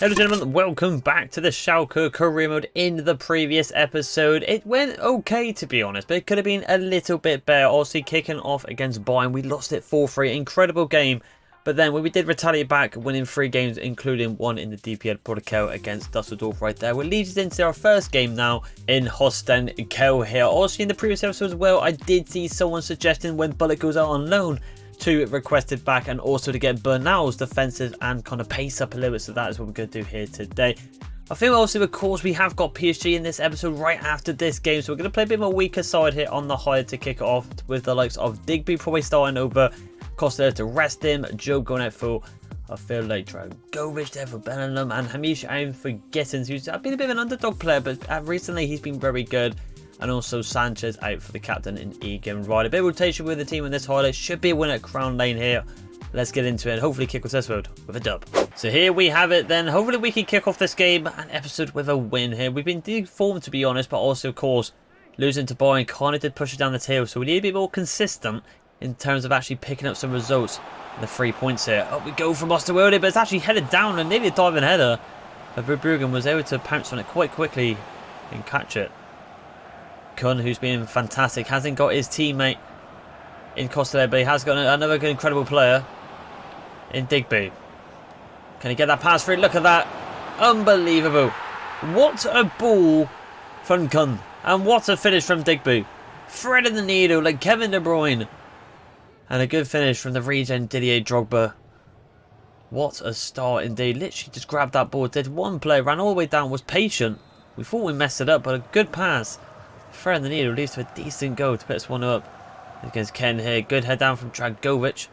Hello gentlemen, welcome back to the Schalke career mode. In the previous episode, it went okay to be honest, but it could have been a little bit better. Obviously kicking off against Bayern, we lost it 4-3, incredible game. But then when we did retaliate back, winning 3 games, including one in the DPL Portugal against Dusseldorf right there, which leads us into our first game now in Holstein Kiel here. Also in the previous episode as well, I did see someone suggesting when Bullet goes out on loan to requested back, and also to get Bernal's defensive and kind of pace up a little bit. So that is what we're going to do here today. I think also, of course, we have got PSG in this episode right after this game, so we're going to play a bit more weaker side here on the higher to kick it off, with the likes of Digby probably starting over Costa to rest him, Joe going out for, I feel like, Dragovic there for Bellingham, and Hamish I'm forgetting, who's been a bit of an underdog player, but recently he's been very good. And also Sanchez out for the captain in Egan. Right, a bit of rotation with the team in this highlight. Should be a win at Crown Lane here. Let's get into it and hopefully kick off this road with a dub. So here we have it then. Hopefully we can kick off this game and episode with a win here. We've been deformed to be honest, but also of course losing to Bayern kind of did push it down the tail. So we need to be more consistent in terms of actually picking up some results. The 3 points here. Up we go from Osterwolde, but it's actually headed down and maybe a diving header. But Verbruggen was able to pounce on it quite quickly and catch it. Kun, who's been fantastic, hasn't got his teammate in Costa, but he has got another good, incredible player in Digby. Can he get that pass through? Look at that. Unbelievable. What a ball from Kun. And what a finish from Digby. Threading the needle like Kevin De Bruyne. And a good finish from the regen Didier Drogba. What a start indeed. Literally just grabbed that ball. Did one play, ran all the way down, was patient. We thought we messed it up, but a good pass. Threading the needle leads to a decent goal to put us one up against Ken here. Good head down from Dragovic.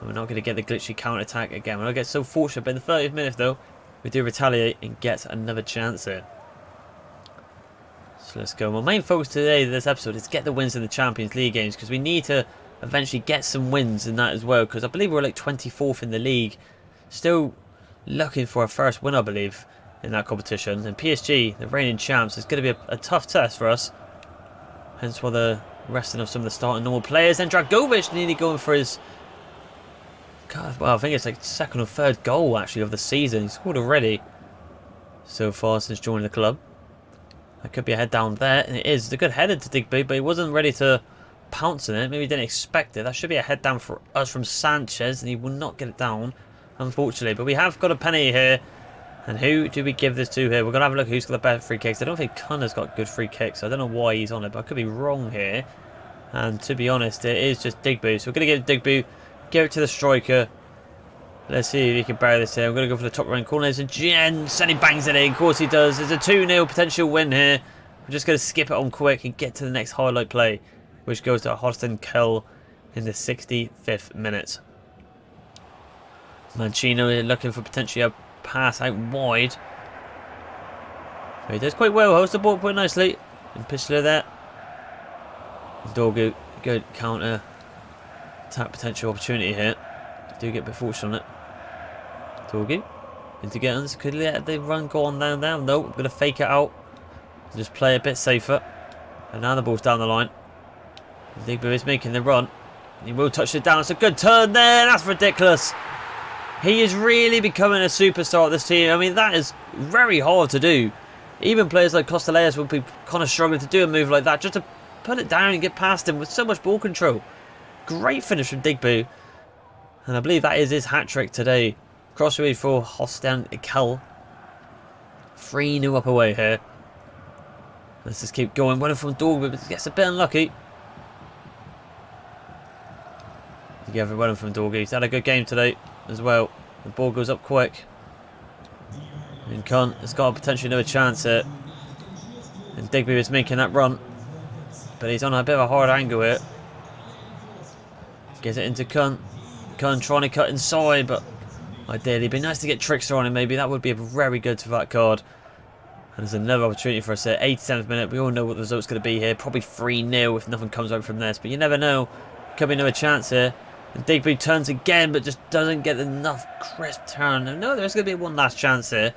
We're not going to get the glitchy counter attack again. We're not get so fortunate. But in the 30th minute though, we do retaliate and get another chance here. So let's go. My main focus today, this episode, is get the wins in the Champions League games, because we need to eventually get some wins in that as well. Because I believe we're like 24th in the league, still looking for a first win, I believe, in that competition. And PSG, the reigning champs, is going to be a tough test for us. Hence why the resting of some of the starting normal players. And Dragovic nearly going for his, God, well, I think it's like second or third goal actually of the season. He's scored already so far since joining the club. That could be a head down there, and it is. It's a good header to Digby, but he wasn't ready to pounce on it. Maybe he didn't expect it. That should be a head down for us from Sanchez, and he will not get it down, unfortunately. But we have got a penalty here. And who do we give this to here? We're going to have a look who's got the better free kicks. I don't think Connor's got good free kicks. I don't know why he's on it, but I could be wrong here. And to be honest, it is just Digby. So we're going to give Digby, give it to the striker. Let's see if he can bury this here. I'm going to go for the top right corner. There's a Jens, and he bangs it in. Of course he does. There's a 2-0 potential win here. We're just going to skip it on quick and get to the next highlight play, which goes to Holstein Kiel in the 65th minute. Mancino looking for potentially a pass out wide. So he does quite well, holds the ball quite nicely. And Pichler there. Dorgu, good counter attack potential opportunity here. Do get a bit fortunate on it. Dorgu into Gittins. Could let the run go on down now. No, we're going to fake it out. Just play a bit safer. And now the ball's down the line. Digby is making the run. He will touch it down. It's a good turn there. That's ridiculous. He is really becoming a superstar at this team. I mean, that is very hard to do. Even players like Costaleas will be kind of struggling to do a move like that, just to put it down and get past him with so much ball control. Great finish from Digby. And I believe that is his hat-trick today. Crossfield for Holstein Kiel. 3-0 up away here. Let's just keep going. Winning from Dorgu, but gets a bit unlucky. Together, winning from Dorgu. He's had a good game today as well. The ball goes up quick. And Kuhn has got potentially another chance here. And Digby is making that run. But he's on a bit of a hard angle here. Gets it into Kuhn. Kuhn trying to cut inside, but ideally it'd be nice to get Trickster on him maybe. That would be very good for that card. And there's another opportunity for us here. 87th minute. We all know what the result's going to be here. Probably 3-0 if nothing comes out from this. But you never know. Could be another chance here. And Digby turns again, but just doesn't get enough crisp turn. No, there's going to be one last chance here.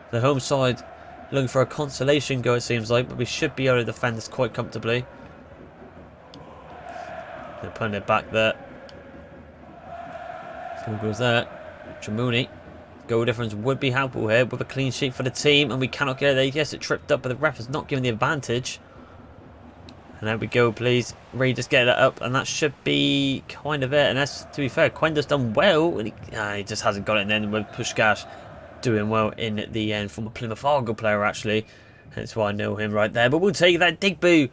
The home side looking for a consolation goal, it seems like, but we should be able to defend this quite comfortably. They're putting it back there. Who goes there? Tramuni. Goal difference would be helpful here with a clean sheet for the team, and we cannot get it there. Yes, it tripped up, but the ref has not given the advantage. And there we go, please. Reed, just get it up, and that should be kind of it. And that's, to be fair, Quenda's done well. He just hasn't got it in the end with Puskás doing well in the end. From a Plymouth Argyle player, actually. That's why I know him right there. But we'll take that. Digbu,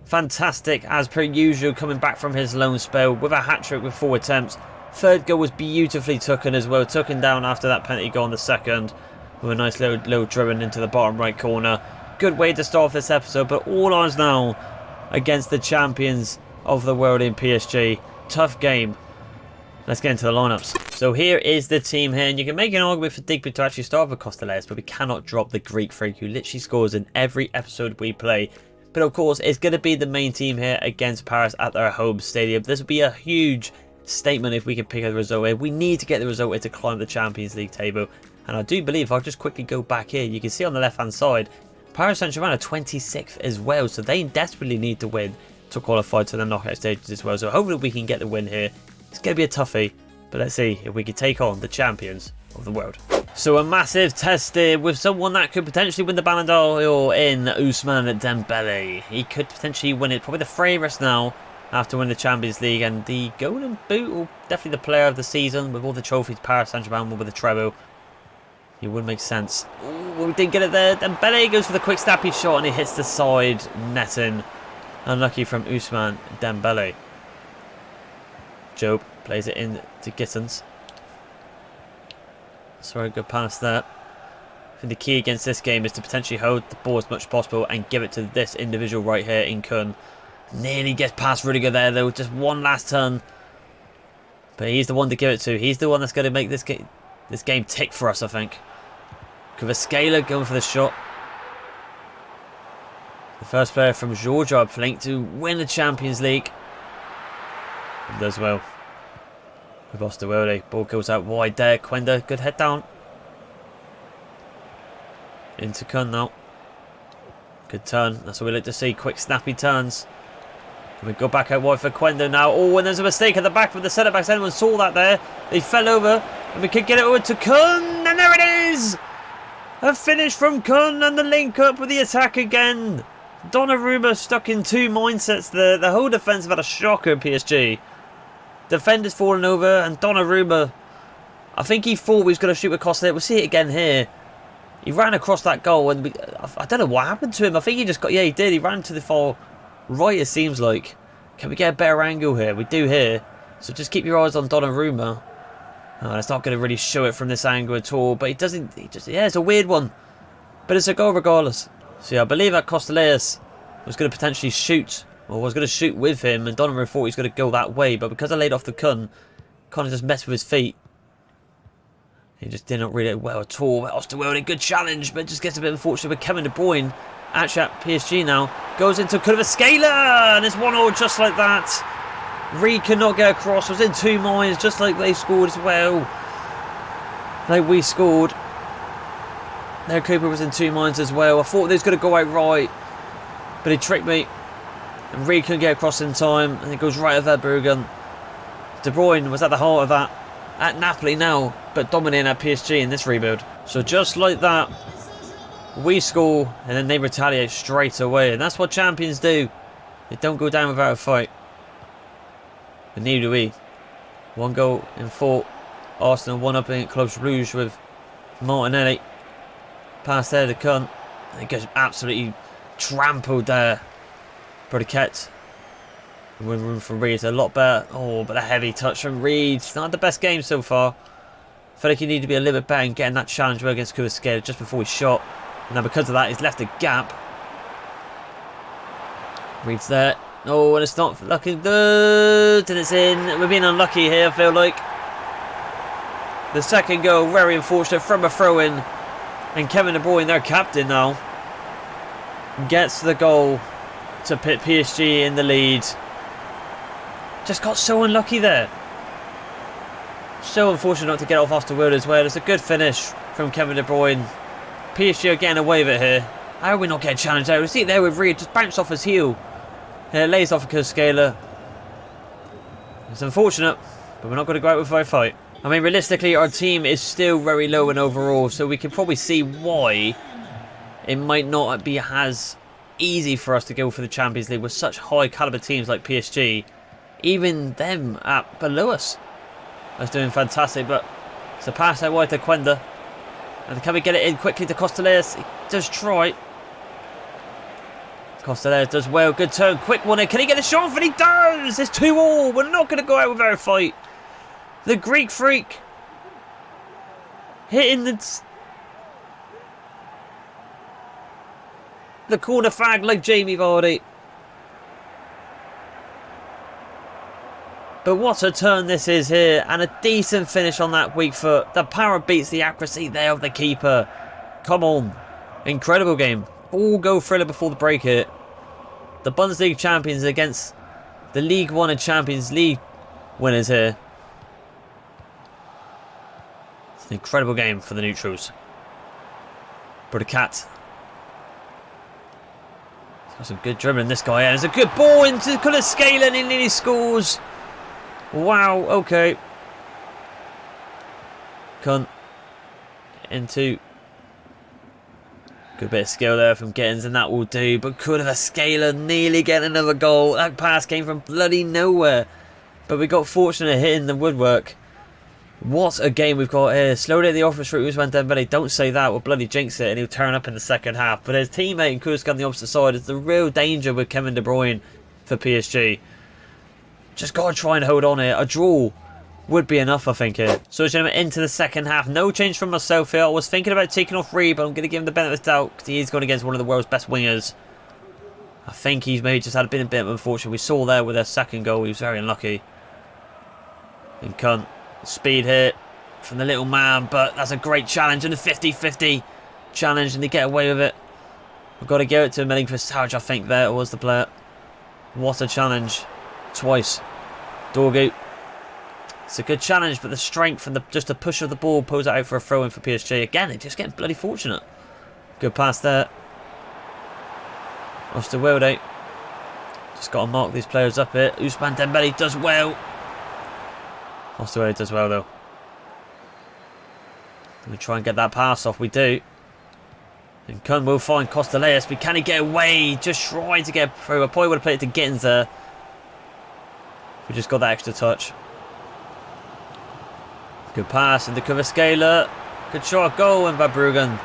fantastic, as per usual, coming back from his loan spell with a hat-trick with 4 attempts. Third goal was beautifully taken as well. Taken down after that penalty goal on the second. With a nice low driven into the bottom right corner. Good way to start off this episode, but all eyes now against the champions of the world in PSG. Tough game. Let's get into the lineups. So here is the team here, and you can make an argument for Digby to actually start with Costellas, but we cannot drop the Greek freak who literally scores in every episode we play. But of course, it's going to be the main team here against Paris at their home stadium. This would be a huge statement if we can pick a result here. We need to get the result here to climb the Champions League table. And I do believe, if I'll just quickly go back here, you can see on the left-hand side, Paris Saint-Germain are 26th as well, so they desperately need to win to qualify to the knockout stages as well. So hopefully we can get the win here. It's going to be a toughie, but let's see if we can take on the champions of the world. So a massive test here with someone that could potentially win the Ballon d'Or in Ousmane Dembele. He could potentially win it, probably the favourites now after winning the Champions League, and the Golden Boot, or definitely the player of the season with all the trophies Paris Saint-Germain won with the treble. It would make sense. Ooh, we didn't get it there. Dembele goes for the quick snappy shot and he hits the side netting. Unlucky from Ousmane Dembele. Job plays it in to Gittins. Sorry, good pass there. I think the key against this game is to potentially hold the ball as much as possible and give it to this individual right here in Kun. Nearly gets past Rudiger there though. Just one last turn. But he's the one to give it to. He's the one that's going to make this game tick for us, I think. Kvaratskhelia going for the shot. The first player from Georgia, I think, to win the Champions League. He does well. With Osterwelde. Ball goes out wide there. Quenda, good head down. Into Kun now. Good turn. That's what we like to see. Quick, snappy turns. And we go back out wide for Quenda now. Oh, and there's a mistake at the back with the centre-backs. Anyone saw that there? They fell over. And we could get it over to Kun. And there it is! A finish from Kun and the link up with the attack again. Donnarumma stuck in 2 mindsets there. The whole defence have had a shocker, PSG. Defenders falling over, and Donnarumma, I think he thought he was going to shoot across there. We'll see it again here. He ran across that goal, and I don't know what happened to him. I think he just got, yeah, he did. He ran to the far right, it seems like. Can we get a better angle here? We do here. So just keep your eyes on Donnarumma. It's not going to really show it from this angle at all, but yeah, it's a weird one. But it's a goal regardless. So yeah, I believe that Costellas was going to potentially shoot, or was going to shoot with him, and Donnarumma thought he was going to go that way, but because I laid off the Kun, kind of just messed with his feet. He just did not read it well at all. Osterwelde, a good challenge, but just gets a bit unfortunate with Kevin De Bruyne. Actually at PSG now, goes into Kvaratskhelia, and it's 1-0 just like that. Reed cannot get across, was in 2 minds, just like they scored as well. Like we scored. Their Cooper was in 2 minds as well. I thought they was going to go out right, but he tricked me. And Reed couldn't get across in time, and it goes right at Verbruggen. De Bruyne was at the heart of that at Napoli now, but dominating at PSG in this rebuild. So just like that, we score, and then they retaliate straight away, and that's what champions do. They don't go down without a fight. But neither do we. 1 goal in 4. Arsenal 1 up in Club Rouge with Martinelli. Pass there to Kun. And he gets absolutely trampled there. Brodiquette. Room for Reed. A lot better. Oh, but a heavy touch from Reed. Not the best game so far. I feel like you need to be a little bit better in getting that challenge against Kvaratskhelia just before he shot. And now because of that, he's left a gap. Reed's there. Oh, and it's not looking good, and it's in. We're being unlucky here, I feel like. The second goal, very unfortunate from a throw-in. And Kevin De Bruyne, their captain now, gets the goal to put PSG in the lead. Just got so unlucky there. So unfortunate not to get off Osterwelde as well. It's a good finish from Kevin De Bruyne. PSG are getting away with it here. How are we not getting challenged out? We see it there with Reed, just bounced off his heel. It lays off a Kvaratskhelia. It's unfortunate, but we're not going to go out with a fight. I mean, realistically, our team is still very low in overall, so we can probably see why it might not be as easy for us to go for the Champions League with such high caliber teams like PSG. Even them at below us are doing fantastic, but it's a pass out wide to Quenda. And can we get it in quickly to Costaleas? He does try. Costaleas does well. Good turn. Quick one in. Can he get a shot off? And he does! It's 2-2. We're not going to go out without a fight. The Greek freak. Hitting the corner flag like Jamie Vardy. But what a turn this is here. And a decent finish on that weak foot. The power beats the accuracy there of the keeper. Come on. Incredible game. 4-goal thriller before the break here. The Bundesliga champions against the League One and Champions League winners here. It's an incredible game for the neutrals. But a cat. He's got some good dribbling, this guy. And it's a good ball into Schalke and he nearly scores. Wow, okay. Cunt. Into. Good bit of skill there from Gittins, and that will do. But could have a Schalke nearly get another goal. That pass came from bloody nowhere. But we got fortunate hitting the woodwork. What a game we've got here. Slowly at the office for Ousmane Dembele. Don't say that. We'll bloody jinx it and he'll turn up in the second half. But his teammate Kusk on the opposite side is the real danger with Kevin De Bruyne for PSG. Just got to try and hold on here. A draw would be enough, I think, here. So, gentlemen, into the second half. No change from myself here. I was thinking about taking off Reed, but I'm going to give him the benefit of the doubt because he is going against one of the world's best wingers. I think he's maybe just had a bit of unfortunate. We saw there with their second goal. He was very unlucky. And Cunt. Speed here from the little man, but that's a great challenge and a 50-50 challenge, and they get away with it. We've got to give it to Milling for Sarge, I think. There was the player. What a challenge. Twice. Dorgu. It's a good challenge, but the strength and just the push of the ball pulls it out for a throw in for PSG. Again, they're just getting bloody fortunate. Good pass there. Osterwilde. Just got to mark these players up here. Ousmane Dembele does well. Osterwilde does well, though. We try and get that pass off. We do. And Kun will find Costaleas, but can he get away? Just trying to get through. I probably would have played it to Gittins there. We just got that extra touch. Good pass into Kvaratskhelia. Good shot, goal, and Verbruggen.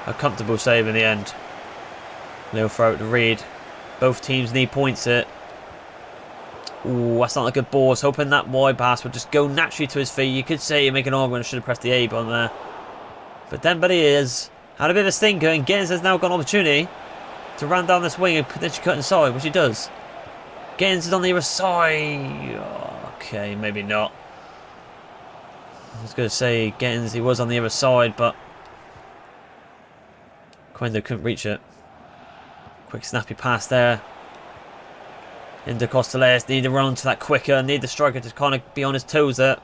A comfortable save in the end. Little throw out to Reed. Both teams need points here. Ooh, that's not a good ball. I was hoping that wide pass would just go naturally to his feet. You could say you make an argument I should have pressed the A button there. But Dembele has had a bit of a stinker, and Gittins has now got an opportunity to run down this wing and potentially cut inside, which he does. Gittins is on the other side. Okay, maybe not. I was going to say Gittins, he was on the other side, but Quendo couldn't reach it. Quick snappy pass there. Into Costaleas, need to run to that quicker, need the striker to kind of be on his toes there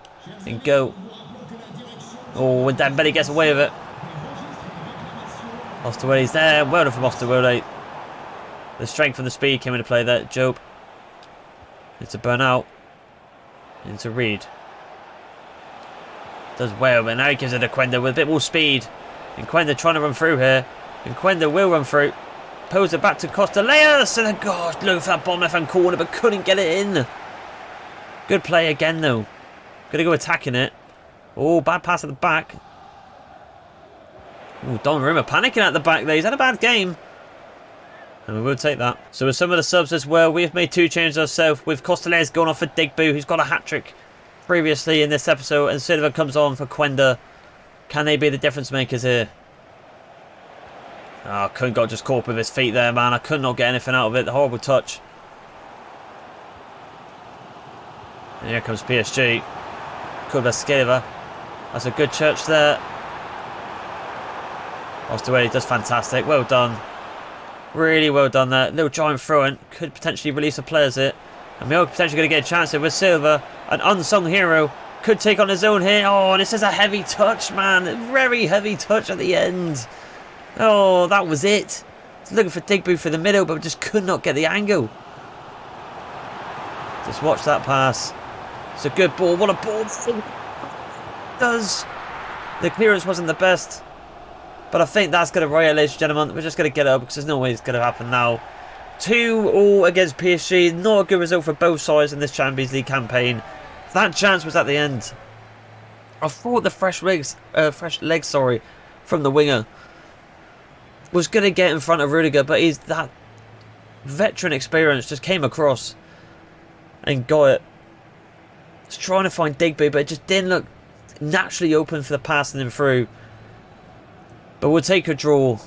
and go. Oh, and Dembele gets away with it. Osterwilde's there, well done from Osterwilde. The strength and the speed came into play there. Job. Into Bernal. Into Reed. Does well, but now he gives it to Quenda with a bit more speed. And Quenda trying to run through here. And Quenda will run through. Pose it back to Costaleas, and then, gosh, look for that bottom left hand corner, but couldn't get it in. Good play again, though. Gonna go attacking it. Oh, bad pass at the back. Oh, Donnarumma panicking at the back there. He's had a bad game. And we will take that. So with some of the subs as well, we have made 2 changes ourselves, with Costaleas going off for Digbu, who's got a hat-trick previously in this episode, and Silva comes on for Quenda. Can they be the difference makers here? Oh, Kun got just caught with his feet there, man. I could not get anything out of it. The horrible touch. And here comes PSG. Kvaratskhelia. That's a good church there. Osterwilde does fantastic. Well done. Really well done there. Little giant throw-in. Could potentially release the players here. And we're potentially going to get a chance here with Silva. An unsung hero. Could take on his own here. Oh, and this is a heavy touch, man. Very heavy touch at the end. Oh, that was it. Looking for Digbu for the middle, but just could not get the angle. Just watch that pass. It's a good ball. What a ball. does. The clearance wasn't the best. But I think that's going to right, ladies and gentlemen. We're just going to get up because there's no way it's going to happen now. 2-2 against PSG. Not a good result for both sides in this Champions League campaign. That chance was at the end. I thought the fresh legs, from the winger was going to get in front of Rudiger, but that veteran experience just came across and got it. Was trying to find Digby, but it just didn't look naturally open for the passing him through. But we'll take a draw.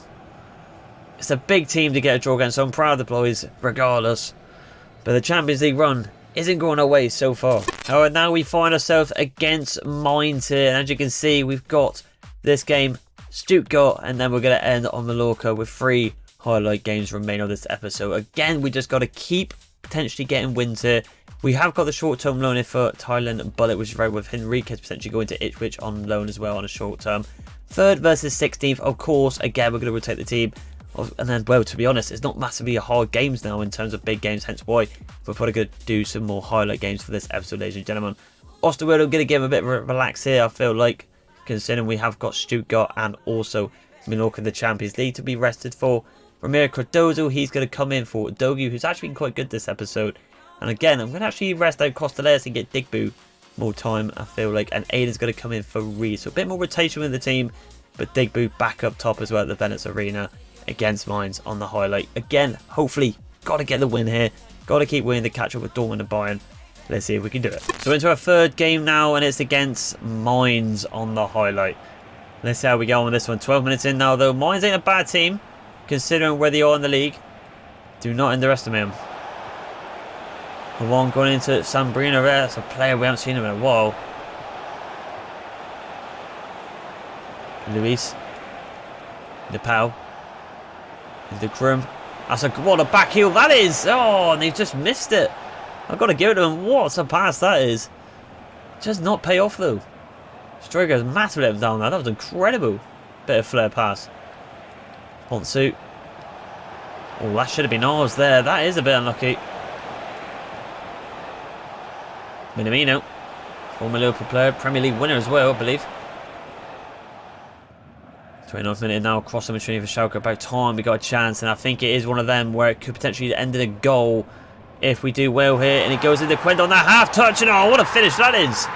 It's a big team to get a draw against, so I'm proud of the boys, regardless. But the Champions League run isn't going away so far. Alright, now we find ourselves against Mainz here. And as you can see, we've got this game, Stuttgart, and then we're going to end on Mallorca with 3 highlight games remaining of this episode. Again, we just got to keep potentially getting wins here. We have got the short-term loan in for Thailand Bullet, which is right, with Henriquez potentially going to Ipswich on loan as well on a short term. 3rd versus 16th, of course. Again, we're going to rotate the team. And then, well, to be honest, it's not massively hard games now in terms of big games, hence why we're probably going to do some more highlight games for this episode, ladies and gentlemen. Osterwald, I'm going to give him a bit of a relax here, I feel like, considering we have got Stuttgart and also Mallorca in the Champions League to be rested for. Ramiro Cardozo, he's going to come in for Dogu, who's actually been quite good this episode. And again, I'm going to actually rest out Costaleas and get Digbu more time, I feel like. And Aiden's going to come in for Reed. So a bit more rotation with the team, but Digbu back up top as well at the Venice Arena against Mainz on the highlight. Again, hopefully, got to get the win here. Got to keep winning the catch up with Dortmund and Bayern. Let's see if we can do it. So into our 3rd game now, and it's against Mainz on the highlight. Let's see how we go on with this one. 12 minutes in now, though. Mainz ain't a bad team, considering where they are in the league. Do not underestimate them. The one going into Sambrino there. That's a player we haven't seen him in a while. Luis. Nepal. The Krum. What a back heel that is. Oh, and they've just missed it. I've got to give it to him. What a pass that is. Just not pay off though. Striker's massively let him down there. That was incredible. Bit of flair pass. Ponsu. Oh, that should have been ours there. That is a bit unlucky. Minamino. Former Liverpool player. Premier League winner as well, I believe. 29th minute now, crossing between for Schalke. About time we got a chance, and I think it is one of them where it could potentially end in a goal if we do well here. And it goes into Quend on that half touch, and oh, what a finish that is!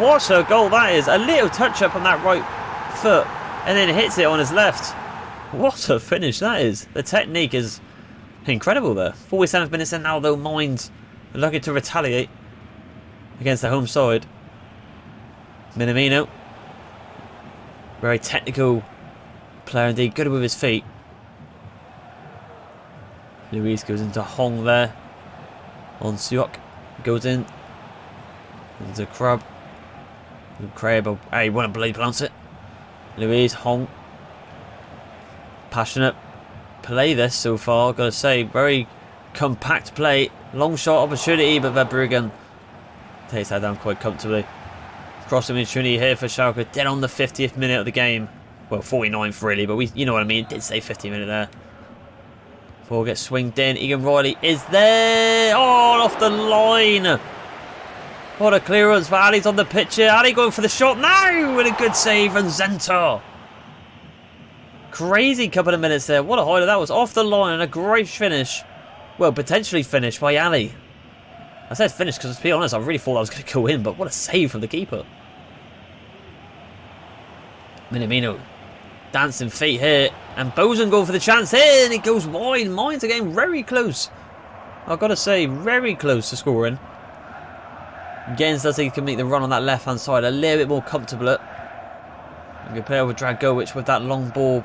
What a goal that is! A little touch up on that right foot, and then hits it on his left. What a finish that is! The technique is incredible there. 47th minute in now, though. Mainz are lucky to retaliate against the home side. Minamino, very technical player indeed, good with his feet. Luis goes into Hong there. On Suok goes in. Into Crab. Crab, I want to bloody pronounce it. Luis, Hong. Passionate play this so far, gotta say. Very compact play. Long shot opportunity, but Verbruggen takes that down quite comfortably. Crossing opportunity here for Schalke, dead on the 50th minute of the game. Well, 49th really, but you know what I mean. It did say 50 minute there. Ball gets swinged in. Egan Riley is there. Oh, off the line. What a clearance, but Ali's on the pitch here. Ali going for the shot now with a good save from Zentor. Crazy couple of minutes there. What a highlight that was. Off the line and a great finish. Well, potentially finished by Ali. I said finish because, to be honest, I really thought I was going to go in, but what a save from the keeper. Minamino, dancing feet here, and Bozen going for the chance here, and it goes wide. Mainz again, very close. I've got to say, very close to scoring. Gens does think he can make the run on that left-hand side a little bit more comfortable. And compare with Dragovic with that long ball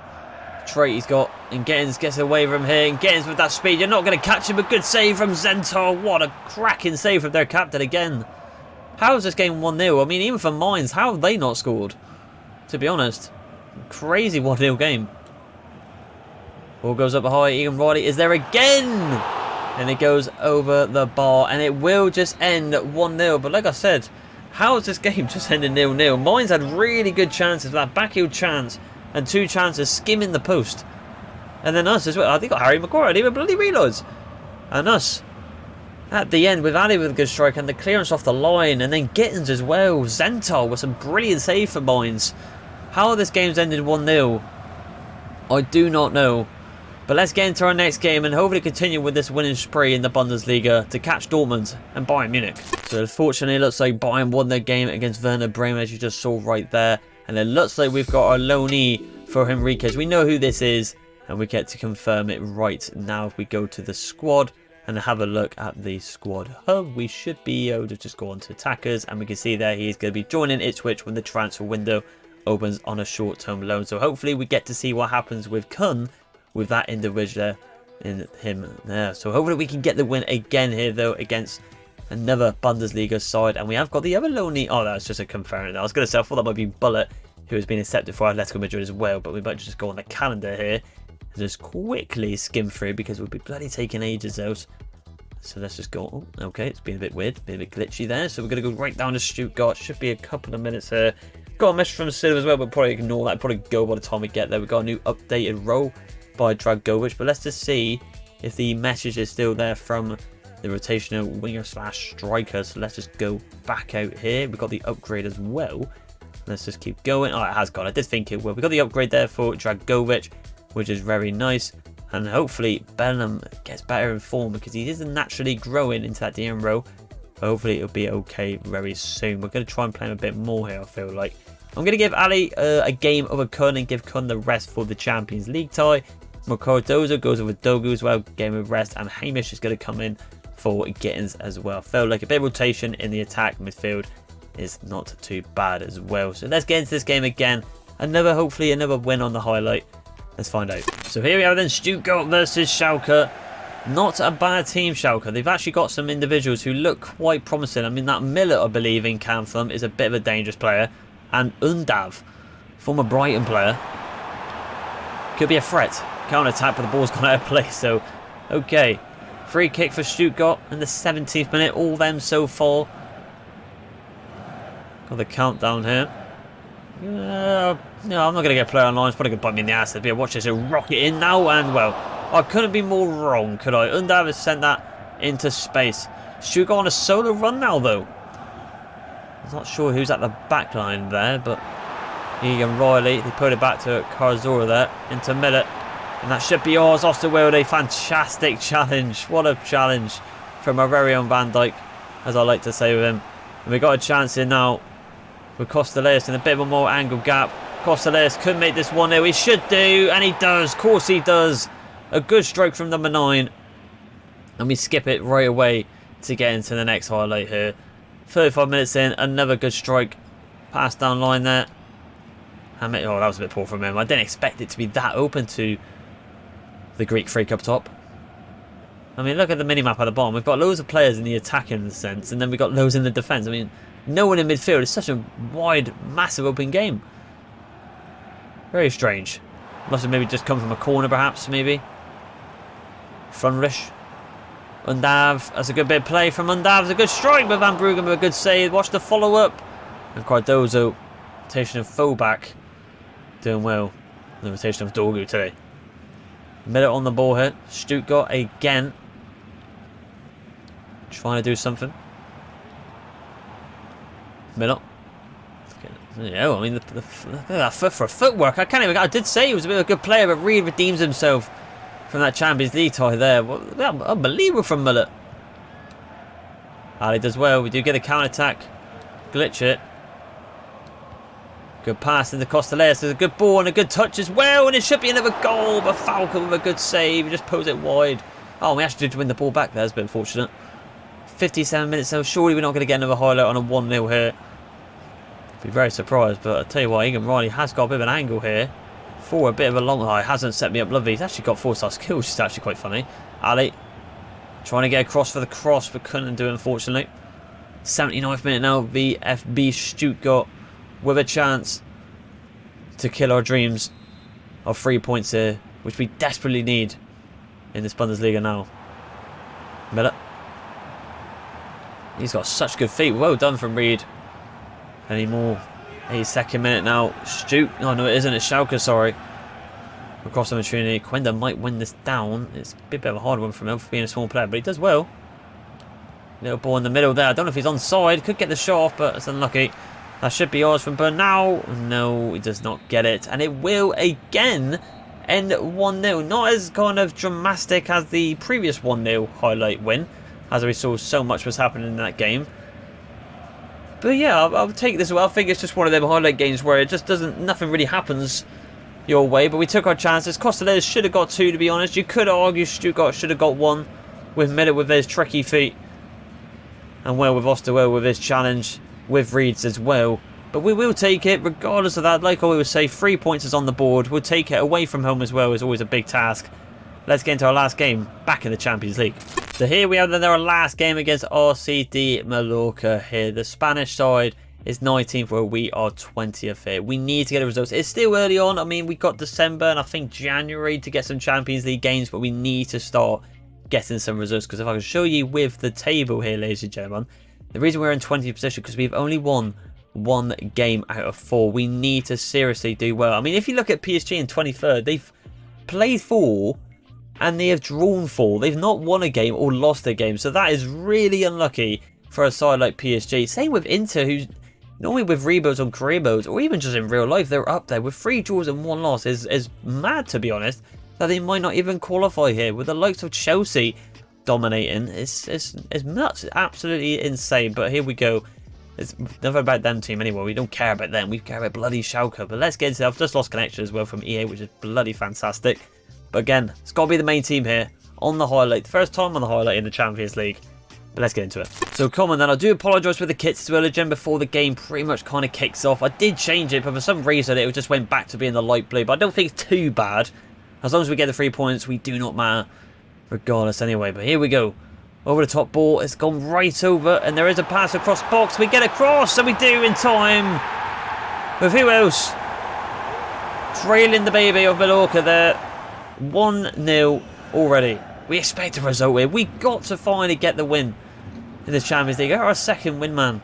trait he's got. And Gettins gets away from here. And Gettins with that speed. You're not going to catch him. A good save from Zentor. What a cracking save from their captain again. How is this game 1-0? I mean, even for Mainz, how have they not scored? To be honest. Crazy 1-0 game. Ball goes up high. Egan Riley is there again. And it goes over the bar. And it will just end 1-0. But like I said, how is this game just ending 0-0? Mainz had really good chances. That backheel chance and 2 chances skimming the post. And then us as well. I think got Harry Maguire. I didn't even bloody realise. And us at the end with Ali with a good strike and the clearance off the line, and then Gittins as well. Zental with some brilliant save for Mainz. How this game's ended 1-0, I do not know. But let's get into our next game and hopefully continue with this winning spree in the Bundesliga to catch Dortmund and Bayern Munich. So unfortunately it looks like Bayern won their game against Werder Bremen, as you just saw right there. And it looks like we've got our loanee for Henriquez. We know who this is and we get to confirm it right now if we go to the squad and have a look at the squad hub. We should be able to just go on to attackers, and we can see there he's going to be joining Ipswich when the transfer window opens on a short-term loan. So hopefully we get to see what happens with Kun, with that individual in him there. So hopefully we can get the win again here though against another Bundesliga side. And we have got the other lonely. Oh, that's just a confirming. I was going to say I thought that might be Bullet, who has been accepted for Atletico Madrid as well, but we might just go on the calendar here and just quickly skim through because we'll be bloody taking ages out. So let's just go. Oh, okay, it's been a bit weird, been a bit glitchy there. So we're going to go right down to Stuttgart. Should be a couple of minutes here. Got a message from Silva as well, but probably ignore that. Probably go by the time we get there. We've got a new updated role by Dragovic, but let's just see if the message is still there from the rotational winger / striker. So let's just go back out here. We've got the upgrade as well. Let's just keep going. Oh, it has gone. I did think it will. We've got the upgrade there for Dragovic, which is very nice. And hopefully Bellingham gets better in form because he isn't naturally growing into that DM role. But hopefully it'll be okay very soon. We're going to try and play him a bit more here, I feel like. I'm going to give Ali a game over Kun and give Kun the rest for the Champions League tie. Cardozo goes over Dogu as well, game of rest, and Hamish is going to come in for Gittins as well. Felt like a bit of rotation in the attack midfield is not too bad as well. So let's get into this game again. Hopefully another win on the highlight. Let's find out. So here we are then, Stuttgart versus Schalke. Not a bad team, Schalke. They've actually got some individuals who look quite promising. I mean, that Miller, I believe, in Campham is a bit of a dangerous player. And Undav, former Brighton player, could be a threat. Counter-attack, but the ball's gone out of play. So, okay. Free kick for Stuttgart in the 17th minute. All them so far. Got the countdown here. No, I'm not going to get a player online. It's probably going to bite me in the ass. But watch this. It'll rocket in now. And, well, I couldn't be more wrong, could I? Undav has sent that into space. Stuttgart on a solo run now, though. I'm not sure who's at the back line there, but Egan Riley. They put it back to Karzora there. Into Millet. And that should be ours. Osterwilde, fantastic challenge. What a challenge from our very own Van Dijk, as I like to say with him. And we got a chance here now with Costaleus in a bit of a more angle gap. Costaleus could make this 1-0. He should do, and he does. Of course he does. A good stroke from number 9. And we skip it right away to get into the next highlight here. 35 minutes in, another good strike. Pass down line there. Oh, that was a bit poor from him. I didn't expect it to be that open to the Greek freak up top. I mean, look at the minimap at the bottom. We've got loads of players in the attacking sense, and then we've got loads in the defence. I mean, no one in midfield. It's such a wide, massive open game. Very strange. Must have maybe just come from a corner, perhaps, maybe. Frunrish. Undav. That's a good bit of play from Undav. It's a good strike, but Van Bruggen with a good save. Watch the follow-up. And Cardozo, rotation of fullback, doing well. The rotation of Dorgu today. Miller on the ball here. Stuttgart again. Trying to do something. Miller. Yeah, I mean, look at that foot for footwork. I did say he was a bit of a good player, but Reed redeems himself from that Champions League tie there. Unbelievable from Miller. Ali does well. We do get a counter-attack. Glitch it. Good pass into Costaleus. There's a good ball and a good touch as well. And it should be another goal. But Falcon with a good save. He just pulls it wide. Oh, we actually did win the ball back there. That's a bit unfortunate. 57 minutes. So surely we're not going to get another highlight on a 1-0 here. Be very surprised. But I'll tell you what, Egan Riley has got a bit of an angle here. For a bit of a long high. Hasn't set me up lovely. He's actually got 4-star skills, which is actually quite funny. Ali trying to get across for the cross, but couldn't do it, unfortunately. 79th minute now. VfB Stuttgart with a chance to kill our dreams of 3 points here, which we desperately need in this Bundesliga now. Miller. He's got such good feet. Well done from Reed. Any more? 82nd minute now. Oh no, it isn't. It's Schalke, sorry. Across the opportunity. Quenda might win this down. It's a bit of a hard one from him for being a small player, but he does well. Little ball in the middle there. I don't know if he's onside. Could get the shot off, but it's unlucky. That should be ours from Bernal. No, he does not get it. And it will again end 1-0. Not as kind of dramatic as the previous 1-0 highlight win, as we saw so much was happening in that game. But yeah, I'll take this away. I think it's just one of them highlight games where it just doesn't, nothing really happens your way. But we took our chances. Costello should have got 2, to be honest. You could argue Stuttgart should have got 1 with Millet with his tricky feet. And well with Osterwell with his challenge, with Reeds as well. But we will take it regardless of that. Like I always say, 3 points is on the board. We'll take it away from home as well. Is always a big task. Let's get into our last game back in the Champions League. So here we have our last game against RCD Mallorca here. The Spanish side is 19th where we are 20th here. We need to get the results. It's still early on. I mean, we got December and I think January to get some Champions League games, but we need to start getting some results, because if I can show you with the table here, ladies and gentlemen, the reason we're in 20th position because we've only won 1 game out of 4. We need to seriously do well. I mean, if you look at PSG in 23rd, they've played 4 and they have drawn 4. They've not won a game or lost a game, so that is really unlucky for a side like PSG. Same with Inter, who's normally with rebuilds on career modes, or even just in real life, they're up there with 3 draws and 1 loss. Is mad, to be honest, that they might not even qualify here. With the likes of Chelsea dominating, it's nuts, absolutely insane. But here we go. It's never about them team anymore. We don't care about them. We care about bloody Schalke. But let's get into it. I've just lost connection as well from EA, which is bloody fantastic. But again, it's got to be the main team here on the highlight. First time on the highlight in the Champions League. But let's get into it. So come on then, I do apologise for the kits as well, again, before the game pretty much kind of kicks off. I did change it, but for some reason it just went back to being the light blue. But I don't think it's too bad. As long as we get the 3 points, we do not matter regardless anyway. But here we go. Over the top ball. It's gone right over. And there is a pass across box. We get across. And we do in time. With who else? Trailing the baby of Mallorca there. 1-0 already. We expect a result here. We got to finally get the win in the Champions League. Our second win, man.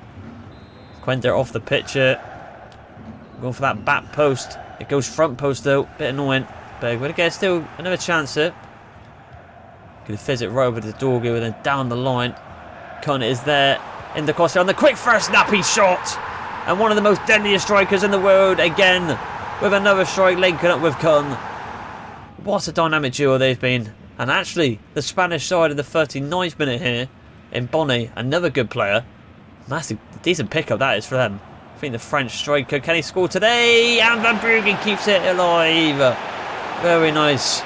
Quender off the pitch here. Going for that back post. It goes front post though. Bit annoying. But we're going to get still another chance here. Going to fizz it right over to Dorgu and then down the line. Kun is there in the Costa on the quick first snappy shot. And one of the most deadliest strikers in the world again. With another strike linking up with Kun. What a dynamic duo they've been. And actually, the Spanish side in the 39th minute here. In Bonnie, another good player. Massive, decent pickup that is for them. I think the French striker, can he score today? And Van Bruggen keeps it alive. Very nice.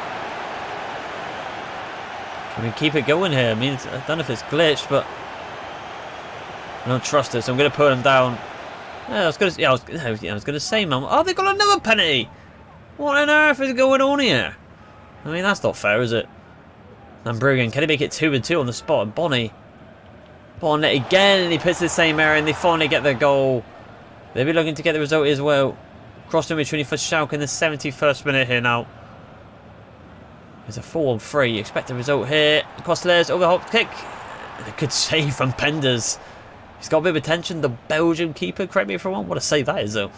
Can we keep it going here? I mean, I don't know if it's glitched, but I don't trust it, so I'm going to put him down. Yeah, I was going to say, man. Oh, they got another penalty. What on earth is going on here? I mean, that's not fair, is it? And Bruggen, can he make it 2-2 on the spot? And Bonnie again, and he puts the same error, and they finally get the goal. They'll be looking to get the result as well. Cross to Mitchell for Schalke in the 71st minute here now. There's a 4-on-3. You expect a result here. Costellers over the hop kick. And a good save from Penders. He's got a bit of attention. The Belgian keeper, correct me if I'm wrong. What a save that is, though.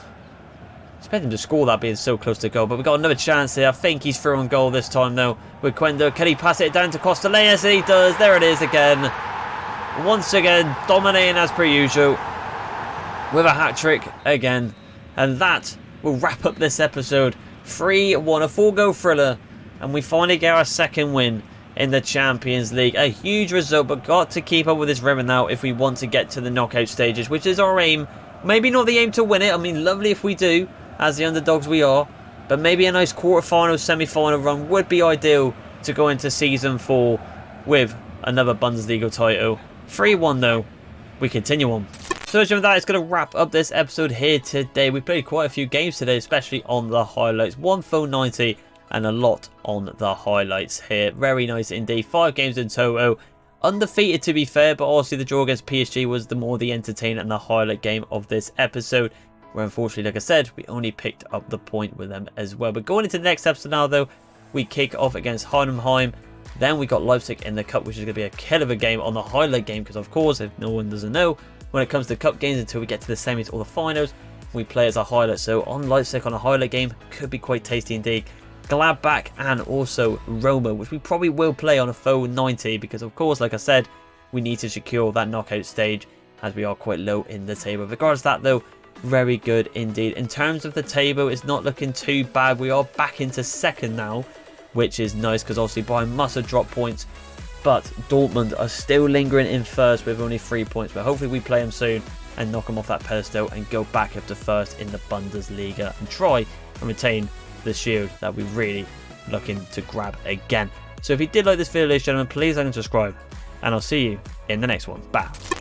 Expect him to score that being so close to goal. But we've got another chance here. I think he's through on goal this time, though. With Quendo. Can he pass it down to Costellers? And he does. There it is again. Once again, dominating as per usual. With a hat-trick again. And that will wrap up this episode. 3-1. A 4-goal thriller. And we finally get our second win in the Champions League. A huge result, but got to keep up with this rhythm now if we want to get to the knockout stages, which is our aim. Maybe not the aim to win it. I mean, lovely if we do, as the underdogs we are. But maybe a nice quarter-final, semi-final run would be ideal to go into Season 4 with another Bundesliga title. 3-1 though. We continue on. So with that, it's going to wrap up this episode here today. We played quite a few games today, especially on the highlights. 1 full 90. And a lot on the highlights here. Very nice indeed. 5 games in total. Undefeated, to be fair, but obviously the draw against PSG was the entertaining and the highlight game of this episode. Where unfortunately, like I said, we only picked up the point with them as well. But going into the next episode now, though, we kick off against Heidenheim. Then we got Leipzig in the cup, which is going to be a hell of a game on the highlight game. Because, of course, if no one doesn't know, when it comes to cup games, until we get to the semis or the finals, we play as a highlight. So on Leipzig on a highlight game could be quite tasty indeed. Gladbach and also Roma, which we probably will play on a full 90 because, of course, like I said, we need to secure that knockout stage as we are quite low in the table. With regards to that though, very good indeed. In terms of the table, it's not looking too bad. We are back into second now, which is nice because obviously Bayern must have dropped points. But Dortmund are still lingering in first with only 3 points. But hopefully we play them soon and knock them off that pedestal and go back up to first in the Bundesliga and try and retain the shield that we're really looking to grab again. So if you did like this video, ladies and gentlemen, please like and subscribe. And I'll see you in the next one. Bye.